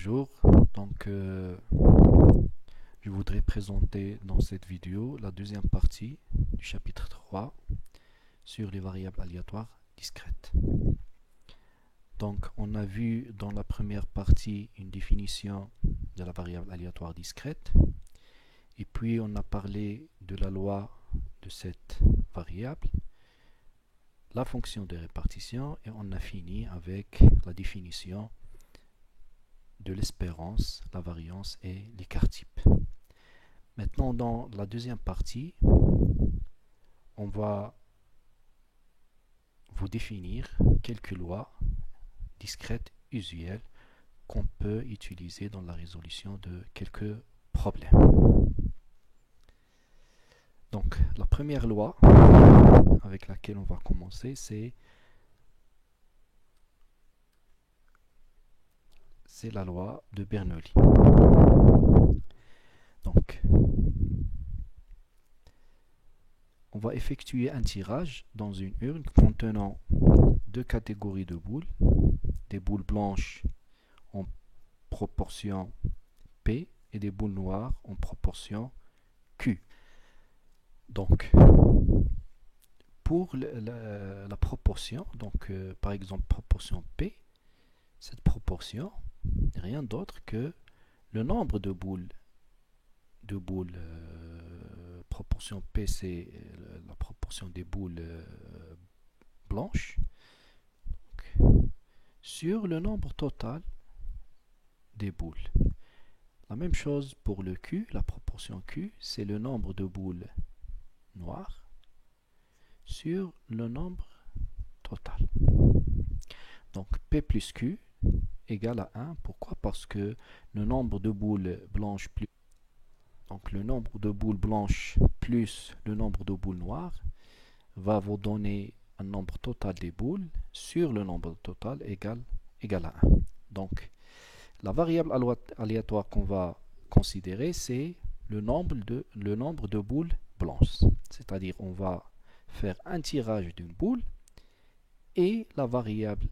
Bonjour, donc je voudrais présenter dans cette vidéo la deuxième partie du chapitre 3 sur les variables aléatoires discrètes. Donc on a vu dans la première partie une définition de la variable aléatoire discrète et puis on a parlé de la loi de cette variable, la fonction de répartition et on a fini avec la définition de l'espérance, la variance et l'écart type. Maintenant, dans la deuxième partie, on va vous définir quelques lois discrètes usuelles qu'on peut utiliser dans la résolution de quelques problèmes. Donc, la première loi avec laquelle on va commencer, c'est la loi de Bernoulli. Donc, on va effectuer un tirage dans une urne contenant deux catégories de boules, des boules blanches en proportion P et des boules noires en proportion Q. Donc, pour la proportion, donc par exemple proportion P, cette proportion n'est rien d'autre que le nombre de boules. Proportion P, c'est la proportion des boules blanches sur le nombre total des boules. La même chose pour le Q, la proportion Q, c'est le nombre de boules noires sur le nombre total. Donc P plus Q égale à 1. Pourquoi? Parce que le nombre de boules blanches plus le nombre de boules blanches plus le nombre de boules noires va vous donner un nombre total des boules sur le nombre total égal à 1. Donc, la variable aléatoire qu'on va considérer, c'est le nombre de boules blanches. C'est-à-dire, on va faire un tirage d'une boule et la variable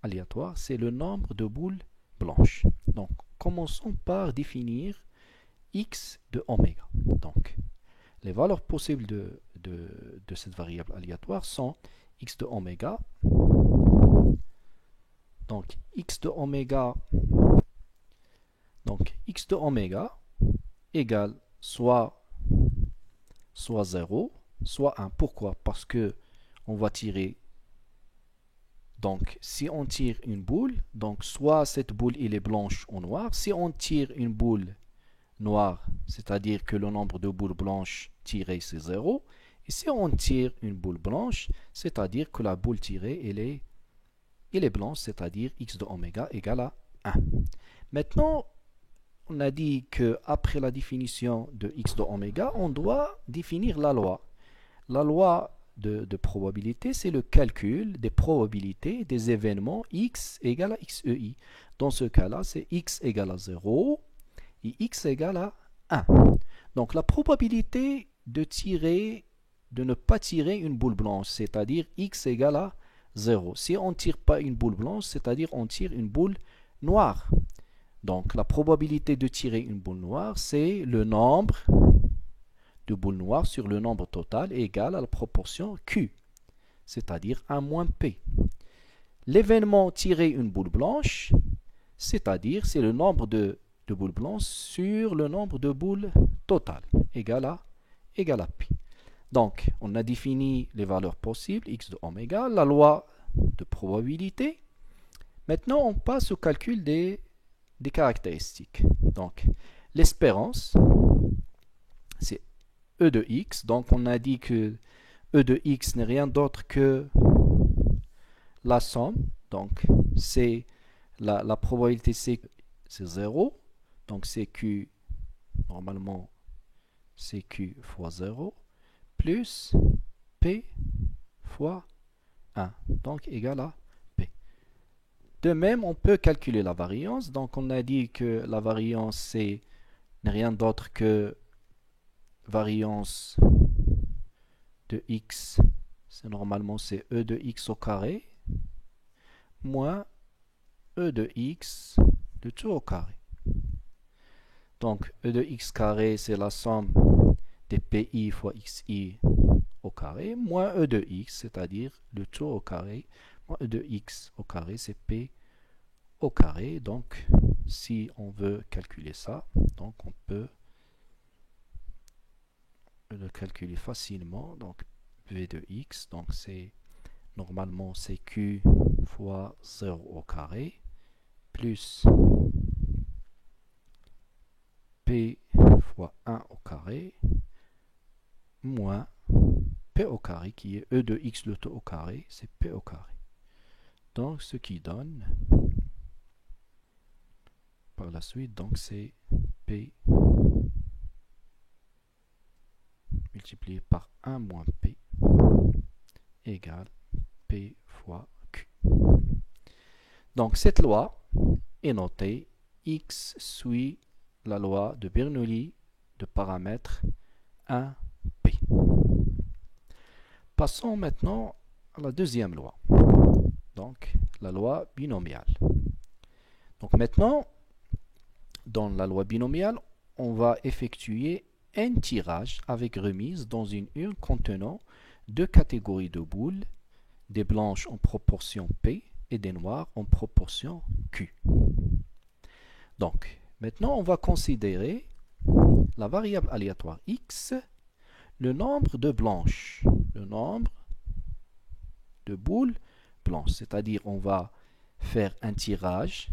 aléatoire, c'est le nombre de boules blanches. Donc, commençons par définir x de oméga. Donc, les valeurs possibles de cette variable aléatoire sont x de oméga. Donc, x de oméga égale soit 0, soit 1. Pourquoi? Parce que on va tirer. Donc, si on tire une boule, donc soit cette boule elle est blanche ou noire. Si on tire une boule noire, c'est-à-dire que le nombre de boules blanches tirées c'est 0. Et si on tire une boule blanche, c'est-à-dire que la boule tirée elle est blanche, c'est-à-dire x de oméga égale à 1. Maintenant, on a dit qu'après la définition de x de oméga, on doit définir la loi. La loi de probabilité, c'est le calcul des probabilités des événements x égale à xei. Dans ce cas-là, c'est x égale à 0 et x égale à 1. Donc la probabilité de ne pas tirer une boule blanche, c'est-à-dire x égale à 0. Si on ne tire pas une boule blanche, c'est-à-dire on tire une boule noire. Donc la probabilité de tirer une boule noire, c'est le nombre de boules noires sur le nombre total égal à la proportion Q, c'est-à-dire 1 moins P. L'événement tirer une boule blanche, c'est-à-dire c'est le nombre de boules blanches sur le nombre de boules totales, égal à Pi. Donc, on a défini les valeurs possibles, x de oméga, la loi de probabilité. Maintenant, on passe au calcul des caractéristiques. Donc, l'espérance, c'est E de x. Donc, on a dit que E de x n'est rien d'autre que la somme. Donc, c'est la probabilité, c'est 0. Donc, CQ, normalement, CQ fois 0, plus P fois 1, donc égal à P. De même, on peut calculer la variance. Donc, on a dit que la variance, c'est rien d'autre que variance de x. Normalement, c'est E de x au carré, moins E de x le tout au carré. Donc, E de x carré, c'est la somme des pi fois xi au carré, moins E de x, c'est-à-dire le tout au carré, moins E de x au carré, c'est p au carré. Donc, si on veut calculer ça, donc on peut le calculer facilement. Donc, v de x, donc c'est normalement c'est q fois 0 au carré, plus p fois 1 au carré, moins p au carré, qui est E de x le tout au carré, c'est p au carré. Donc, ce qui donne, par la suite, donc c'est p multiplié par 1 moins p égale p fois q. Donc, cette loi est notée x suit la loi de Bernoulli de paramètre 1p. Passons maintenant à la deuxième loi, donc la loi binomiale. Donc maintenant, dans la loi binomiale, on va effectuer un tirage avec remise dans une urne contenant deux catégories de boules, des blanches en proportion P et des noires en proportion Q. Donc, maintenant, on va considérer la variable aléatoire x, le nombre de blanches, le nombre de boules blanches, c'est-à-dire on va faire un tirage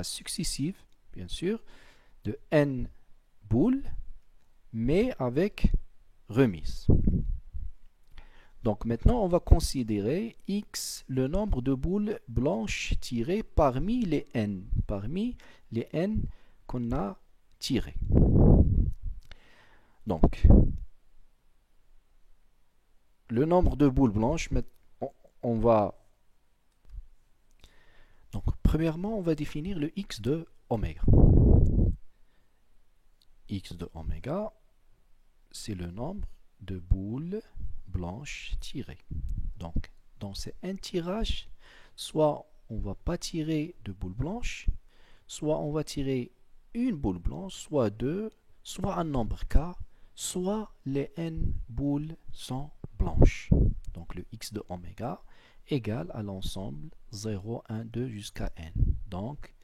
successif, bien sûr, de n boules, mais avec remise. Donc maintenant, on va considérer x, le nombre de boules blanches tirées parmi les n qu'on a tirées. Donc, le nombre de boules blanches, on va... Donc, premièrement, on va définir le x de oméga. X de oméga, c'est le nombre de boules blanches tirées. Donc, dans un tirage, soit on ne va pas tirer de boules blanches, soit on va tirer une boule blanche, soit deux, soit un nombre k, soit les n boules sont blanches. Donc, le x de oméga égale à l'ensemble 0, 1, 2 jusqu'à n. Donc,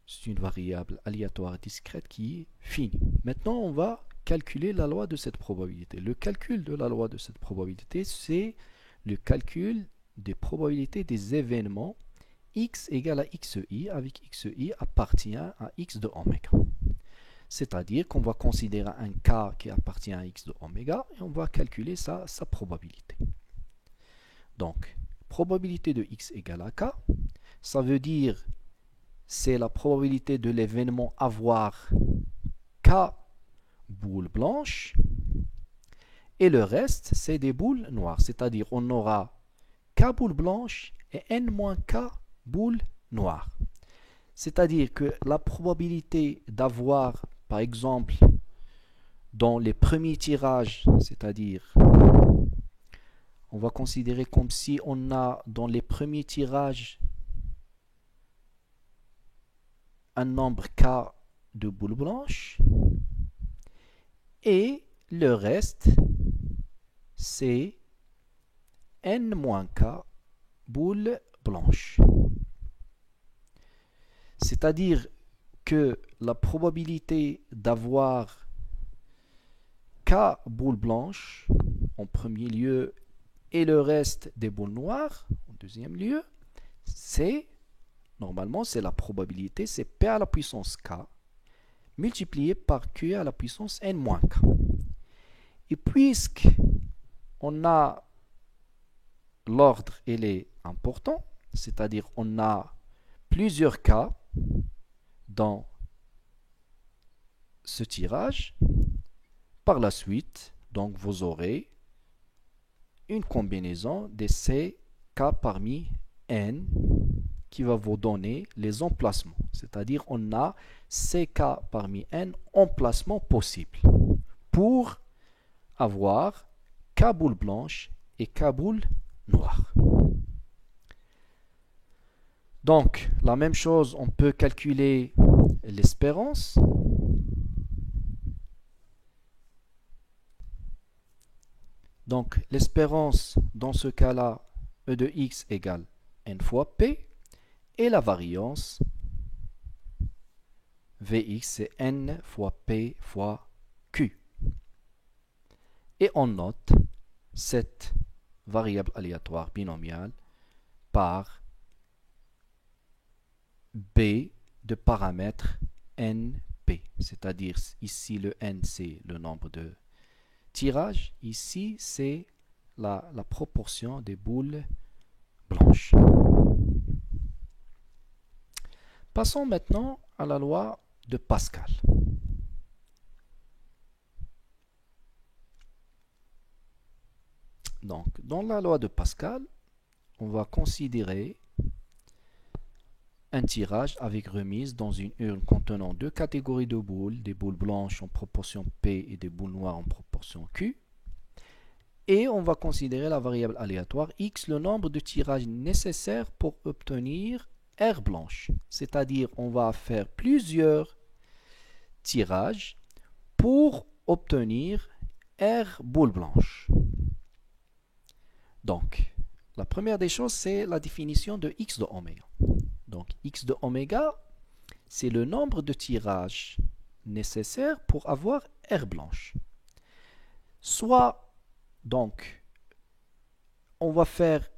c'est une variable aléatoire discrète qui est finie. Maintenant, on va calculer la loi de cette probabilité. Le calcul de la loi de cette probabilité, c'est le calcul des probabilités des événements x égale à xi, avec xi appartient à x de oméga. C'est-à-dire qu'on va considérer un k qui appartient à x de oméga et on va calculer sa probabilité. Donc, probabilité de x égale à k, ça veut dire c'est la probabilité de l'événement avoir k boules blanches et le reste c'est des boules noires, c'est-à-dire on aura k boules blanches et n-k boules noires. C'est-à-dire que la probabilité d'avoir, par exemple, dans les premiers tirages, c'est-à-dire on va considérer comme si on a dans les premiers tirages un nombre k de boules blanches et le reste c'est n-k boules blanches. C'est-à-dire que la probabilité d'avoir k boules blanches en premier lieu et le reste des boules noires en deuxième lieu, c'est normalement c'est la probabilité, c'est p à la puissance k multiplié par q à la puissance n-k. Et puisque on a l'ordre, il est important, c'est-à-dire on a plusieurs cas dans ce tirage, par la suite, donc vous aurez une combinaison de ces cas parmi n qui va vous donner les emplacements. C'est-à-dire on a ces cas parmi n emplacements possibles pour avoir k boules blanches et k boules noires. Donc, la même chose, on peut calculer l'espérance. Donc, l'espérance, dans ce cas-là, E de x égale n fois p. Et la variance, Vx, c'est n fois p fois q. Et on note cette variable aléatoire binomiale par b de paramètre np. C'est-à-dire, ici, le n, c'est le nombre de tirages. Ici, c'est la proportion des boules blanches. Passons maintenant à la loi de Pascal. Donc, dans la loi de Pascal, on va considérer un tirage avec remise dans une urne contenant deux catégories de boules, des boules blanches en proportion P et des boules noires en proportion Q. Et on va considérer la variable aléatoire X, le nombre de tirages nécessaires pour obtenir R blanche. C'est-à-dire, on va faire plusieurs tirages pour obtenir R boule blanche. Donc, la première des choses, c'est la définition de X de oméga. Donc, X de oméga, c'est le nombre de tirages nécessaires pour avoir R blanche. Soit, donc, on va faire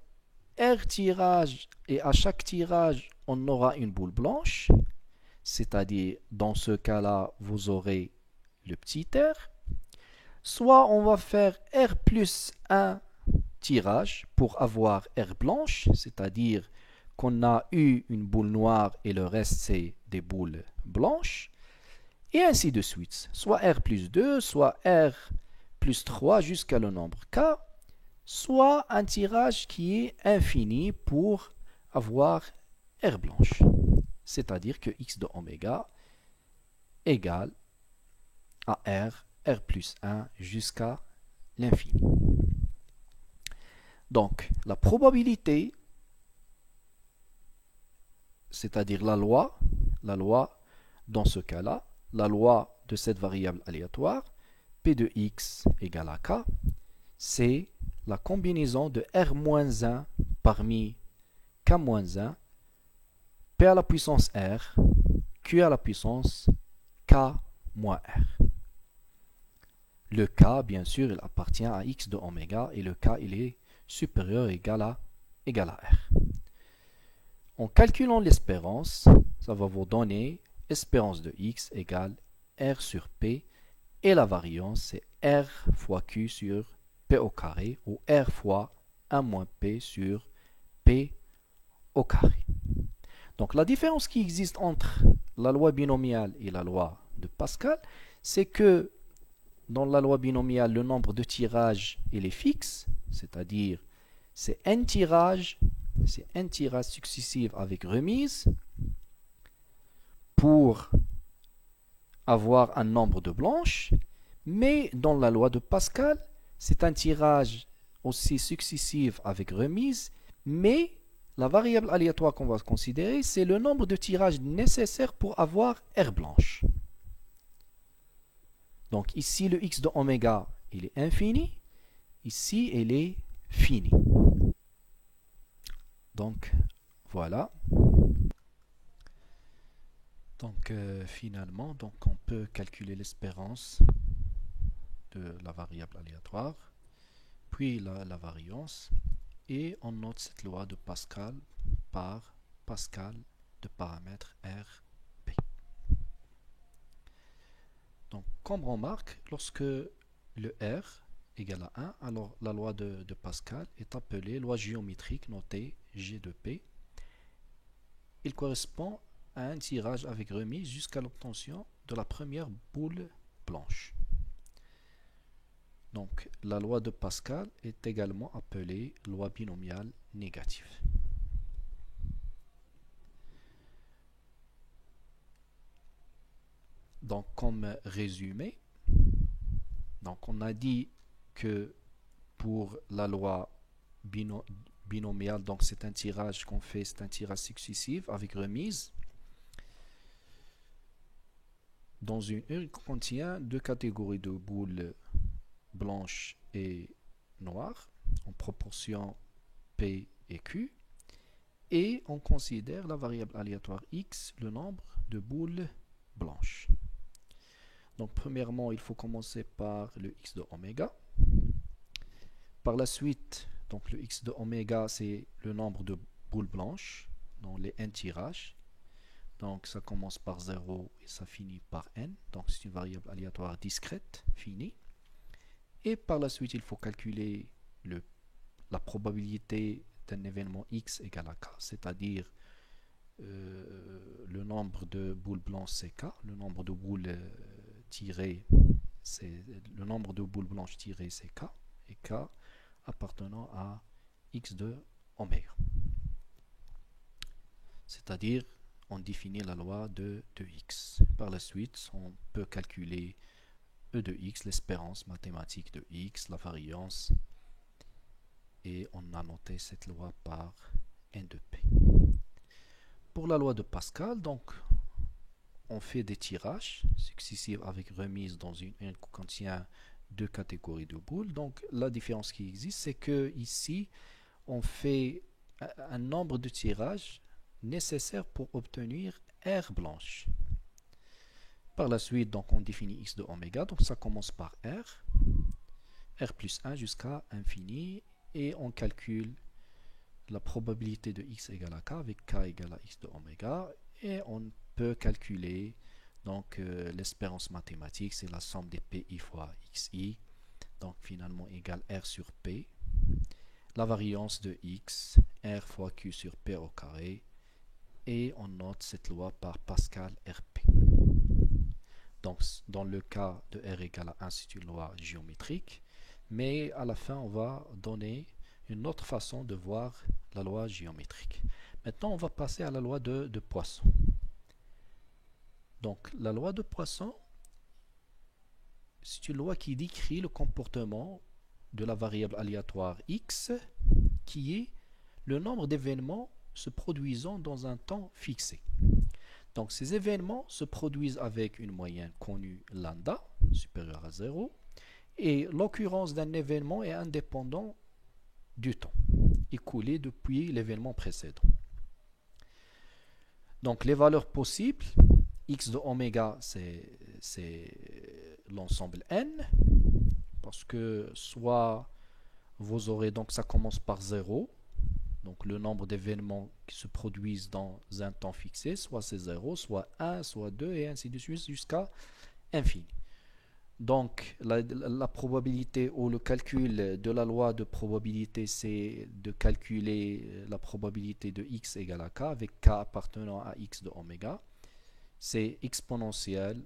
R tirages et à chaque tirage, on aura une boule blanche. C'est-à-dire, dans ce cas-là, vous aurez le petit r. Soit on va faire R plus 1 tirage pour avoir R blanche, c'est-à-dire qu'on a eu une boule noire et le reste c'est des boules blanches, et ainsi de suite. Soit R plus 2, soit R plus 3 jusqu'à le nombre K, soit un tirage qui est infini pour avoir R blanche. C'est-à-dire que X de oméga égale à R plus 1 jusqu'à l'infini. Donc, la probabilité, c'est-à-dire la loi dans ce cas-là, la loi de cette variable aléatoire, P de x égale à K, c'est la combinaison de R-1 parmi K-1, P à la puissance R, Q à la puissance K moins R. Le K, bien sûr, il appartient à X de oméga et le K, il est supérieur ou égal à R. En calculant l'espérance, ça va vous donner espérance de X égale R sur P et la variance, c'est R fois Q sur P au carré ou R fois 1 moins P sur P au carré. Donc la différence qui existe entre la loi binomiale et la loi de Pascal, c'est que dans la loi binomiale, le nombre de tirages il est fixe, c'est-à-dire c'est n tirages successifs avec remise pour avoir un nombre de blanches, mais dans la loi de Pascal, c'est un tirage aussi successif avec remise, mais la variable aléatoire qu'on va considérer, c'est le nombre de tirages nécessaires pour avoir R blanche. Donc ici, le X de oméga, il est infini. Ici, il est fini. Donc, voilà. Donc, finalement, on peut calculer l'espérance de la variable aléatoire, puis la variance, et on note cette loi de Pascal par Pascal de paramètre R, P. Donc, comme remarque, lorsque le R égale à 1, alors la loi de Pascal est appelée loi géométrique notée G de P. Il correspond à un tirage avec remise jusqu'à l'obtention de la première boule blanche. Donc, la loi de Pascal est également appelée loi binomiale négative. Donc, comme résumé, donc on a dit que pour la loi binomial, donc c'est un tirage qu'on fait, c'est un tirage successif avec remise. Dans une urne contient deux catégories de boules blanches et noires en proportion P et Q. Et on considère la variable aléatoire x, le nombre de boules blanches. Donc premièrement, il faut commencer par le x de oméga. Par la suite, donc le x de oméga, c'est le nombre de boules blanches dans les n tirages. Donc ça commence par 0 et ça finit par n. Donc c'est une variable aléatoire discrète, finie. Et par la suite, il faut calculer la probabilité d'un événement x égale à k, c'est-à-dire le nombre de boules blanches c'est k, le nombre de boules tirées c'est le nombre de boules blanches tirées c'est k, et k appartenant à x de oméga. C'est-à-dire on définit la loi de x. Par la suite, on peut calculer e de x, l'espérance mathématique de x, la variance, et on a noté cette loi par n de p. Pour la loi de Pascal, donc, on fait des tirages successifs avec remise dans une urne qui contient deux catégories de boules. Donc, la différence qui existe, c'est que ici, on fait un nombre de tirages nécessaire pour obtenir R blanche. Par la suite, donc, on définit x de oméga. Donc, ça commence par R plus 1 jusqu'à infini. Et on calcule la probabilité de x égale à k avec k égale à x de oméga. Et on peut calculer donc l'espérance mathématique, c'est la somme des pi fois xi. Donc, finalement, égale R sur P. La variance de x, R fois Q sur P au carré. Et on note cette loi par Pascal RP. Donc, dans le cas de R égale à 1, c'est une loi géométrique. Mais à la fin, on va donner une autre façon de voir la loi géométrique. Maintenant, on va passer à la loi de Poisson. Donc, la loi de Poisson, c'est une loi qui décrit le comportement de la variable aléatoire x, qui est le nombre d'événements se produisant dans un temps fixé. Donc ces événements se produisent avec une moyenne connue lambda, supérieure à 0, et l'occurrence d'un événement est indépendant du temps, écoulé depuis l'événement précédent. Donc les valeurs possibles, x de oméga, c'est l'ensemble n, parce que soit vous aurez, donc ça commence par 0, donc le nombre d'événements qui se produisent dans un temps fixé, soit c'est 0, soit 1, soit 2, et ainsi de suite jusqu'à infini. Donc la probabilité ou le calcul de la loi de probabilité, c'est de calculer la probabilité de x égale à k, avec k appartenant à x de oméga. C'est exponentielle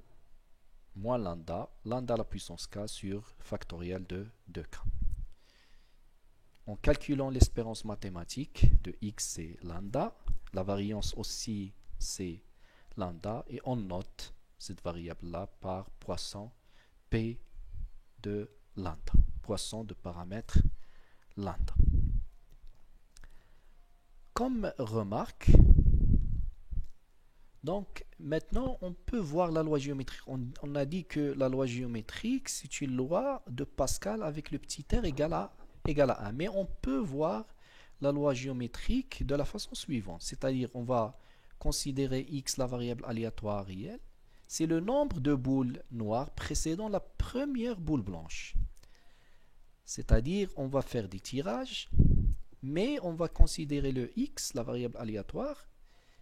moins lambda, lambda à la puissance k sur factoriel de 2k. En calculant l'espérance mathématique de x, c'est lambda. La variance aussi, c'est lambda. Et on note cette variable-là par Poisson P de lambda. Poisson de paramètre lambda. Comme remarque, donc maintenant on peut voir la loi géométrique. On a dit que la loi géométrique, c'est une loi de Pascal avec le petit r égal à 1. Mais on peut voir la loi géométrique de la façon suivante. C'est-à-dire, on va considérer x, la variable aléatoire réelle. C'est le nombre de boules noires précédant la première boule blanche. C'est-à-dire, on va faire des tirages, mais on va considérer le x, la variable aléatoire,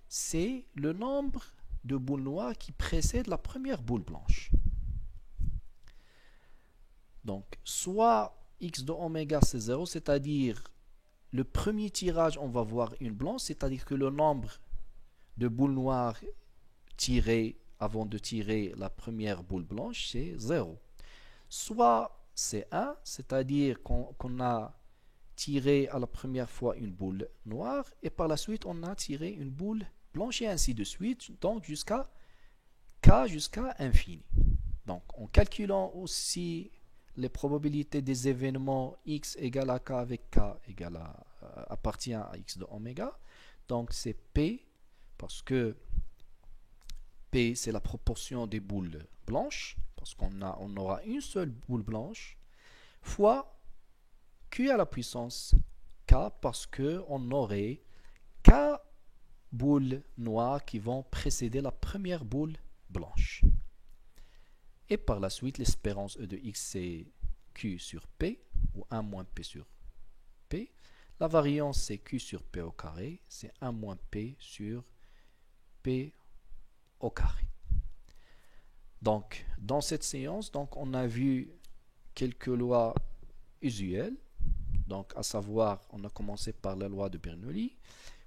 c'est le nombre de boules noires qui précèdent la première boule blanche. Donc, soit x de oméga c'est 0, c'est-à-dire le premier tirage on va voir une blanche, c'est-à-dire que le nombre de boules noires tirées avant de tirer la première boule blanche c'est 0. Soit c'est 1, c'est-à-dire qu'on a tiré à la première fois une boule noire et par la suite on a tiré une boule blanche et ainsi de suite, donc jusqu'à k jusqu'à infini. Donc en calculant aussi les probabilités des événements x égale à k avec k égale à appartient à x de oméga. Donc c'est P, parce que P c'est la proportion des boules blanches, parce on aura une seule boule blanche, fois Q à la puissance K, parce qu'on aurait K boules noires qui vont précéder la première boule blanche. Et par la suite, l'espérance E de x, c'est Q sur P, ou 1 moins P sur P. La variance, c'est Q sur P au carré, c'est 1 moins P sur P au carré. Donc, dans cette séance, donc, on a vu quelques lois usuelles. Donc, à savoir, on a commencé par la loi de Bernoulli,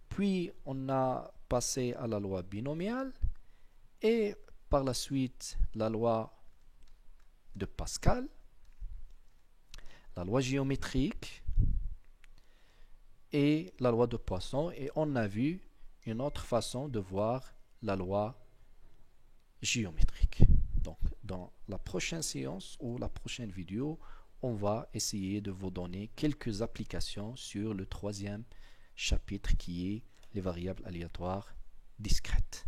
puis on a passé à la loi binomiale, et par la suite, la loi de Pascal, la loi géométrique et la loi de Poisson. Et on a vu une autre façon de voir la loi géométrique. Donc, dans la prochaine séance ou la prochaine vidéo, on va essayer de vous donner quelques applications sur le troisième chapitre qui est les variables aléatoires discrètes.